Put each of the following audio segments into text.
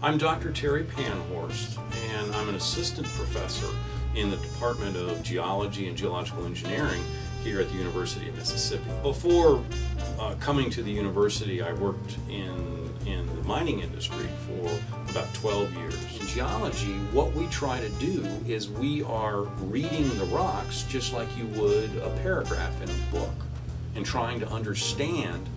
I'm Dr. Terry Panhorst, and I'm an assistant professor in the Department of Geology and Geological Engineering here at the University of Mississippi. Before coming to the university, I worked in the mining industry for about 12 years. In geology, what we try to do is we are reading the rocks just like you would a paragraph in a book and trying to understand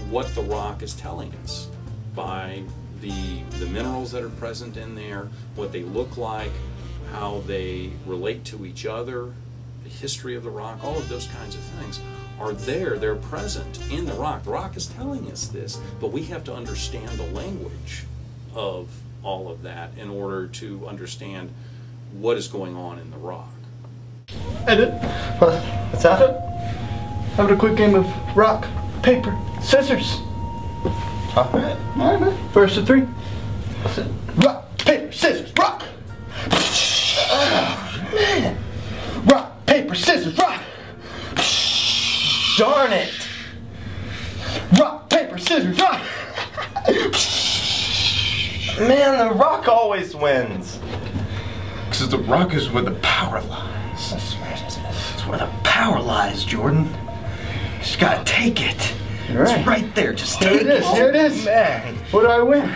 what the rock is telling us by the minerals that are present in there, what they look like, how they relate to each other, the history of the rock, all of those kinds of things are there. They're present in the rock. The rock is telling us this, but we have to understand the language of all of that in order to understand what is going on in the rock. Edit. What's that? Having a quick game of rock, paper, scissors. All right, man. First of three. Rock, paper, scissors, rock. Oh, man. Rock, paper, scissors, rock. Darn it. Rock, paper, scissors, rock. Man, the rock always wins. Because the rock is where the power lies. I swear it is. It's where the power lies, Jordan. You just gotta take it. Right. It's right there. Just take it. Here it is. Here it is. Man. What do I win?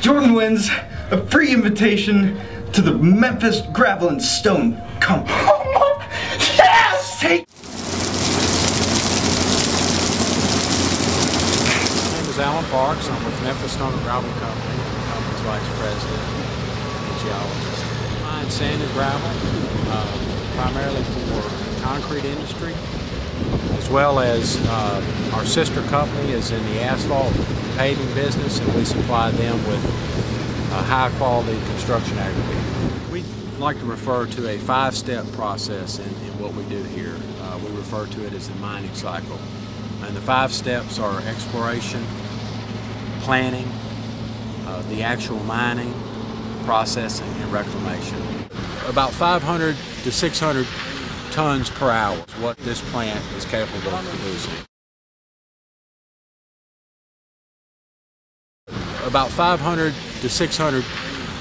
Jordan wins a free invitation to the Memphis Gravel and Stone Company. Oh my, yes! Take. My name is Alan Parks. I'm with MemphisStone and Gravel Company. I'm the company's vice president and geologist. I mine sand and gravel, primarily for concrete industry, as well as our sister company is in the asphalt paving business, and we supply them with high quality construction aggregate. We like to refer to a 5-step process in what we do here. We refer to it as the mining cycle. And the 5 steps are exploration, planning, the actual mining, processing, and reclamation. About 500 to 600 tons per hour is what this plant is capable of producing. About 500 to 600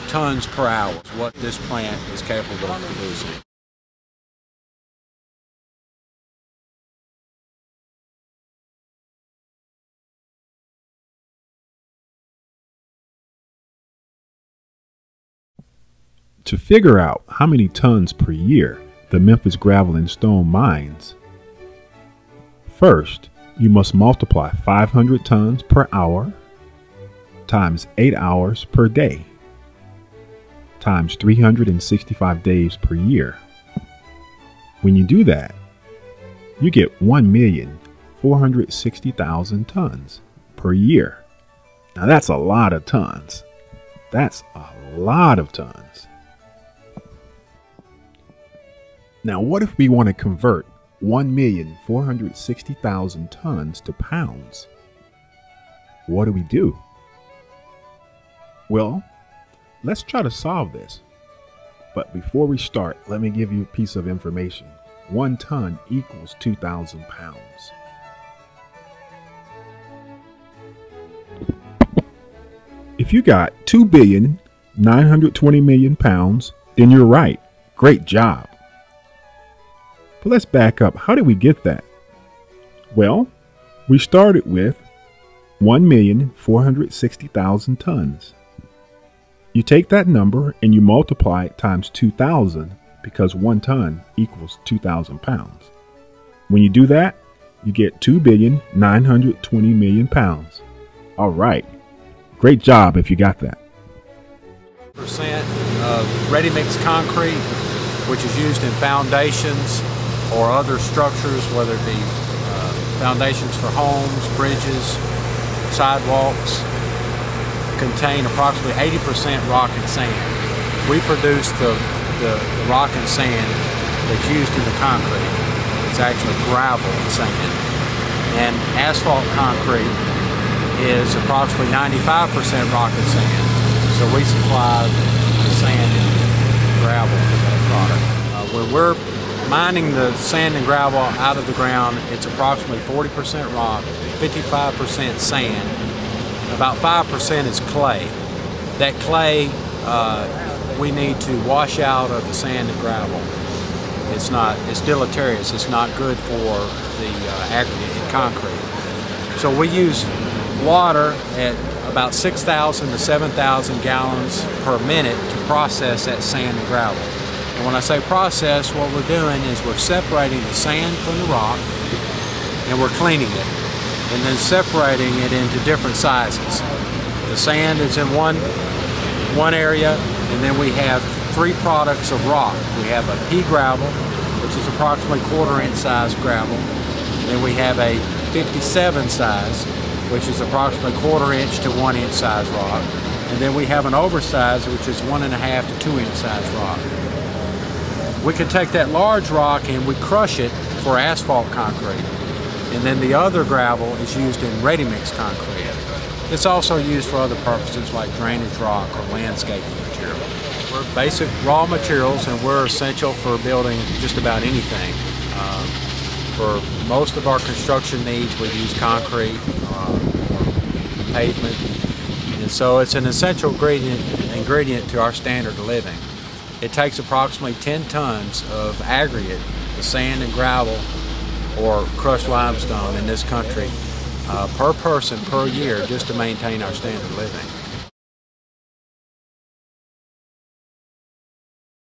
tons per hour is what this plant is capable of producing. To figure out how many tons per year the Memphis Gravel and Stone mines, first you must multiply 500 tons per hour times 8 hours per day times 365 days per year. When you do that, you get 1,460,000 tons per year. Now that's a lot of tons. That's a lot of tons. Now, what if we want to convert 1,460,000 tons to pounds? What do? Well, let's try to solve this. But before we start, let me give you a piece of information. 1 ton equals 2,000 pounds. If you got 2,920,000,000 pounds, then you're right. Great job. But let's back up. How did we get that? Well, we started with 1,460,000 tons. You take that number and you multiply it times 2,000 because 1 ton equals 2,000 pounds. When you do that, you get 2,920,000,000 pounds. All right. Great job if you got that. Percent of ready-mix concrete, which is used in foundations or other structures, whether it be foundations for homes, bridges, sidewalks, contain approximately 80% rock and sand. We produce the rock and sand that's used in the concrete. It's actually gravel and sand. And asphalt concrete is approximately 95% rock and sand. So we supply the sand and gravel for that product. When we're mining the sand and gravel out of the ground, it's approximately 40% rock, 55% sand, about 5% is clay, that clay we need to wash out of the sand and gravel. It's deleterious. It's not good for the aggregate in concrete. So we use water at about 6,000 to 7,000 gallons per minute to process that sand and gravel. And when I say process, what we're doing is we're separating the sand from the rock, and we're cleaning it, and then separating it into different sizes. The sand is in one area, and then we have three products of rock. We have a pea gravel, which is approximately 1/4 inch size gravel. And then we have a 57 size, which is approximately 1/4 inch to 1 inch size rock. And then we have an oversized, which is 1.5 to 2 inch size rock. We can take that large rock and we crush it for asphalt concrete. And then the other gravel is used in ready-mix concrete. It's also used for other purposes like drainage rock or landscaping material. We're basic raw materials, and we're essential for building just about anything. For most of our construction needs, we use concrete or pavement, and so it's an essential ingredient to our standard of living. It takes approximately 10 tons of aggregate, the sand and gravel or crushed limestone in this country, per person per year, just to maintain our standard of living.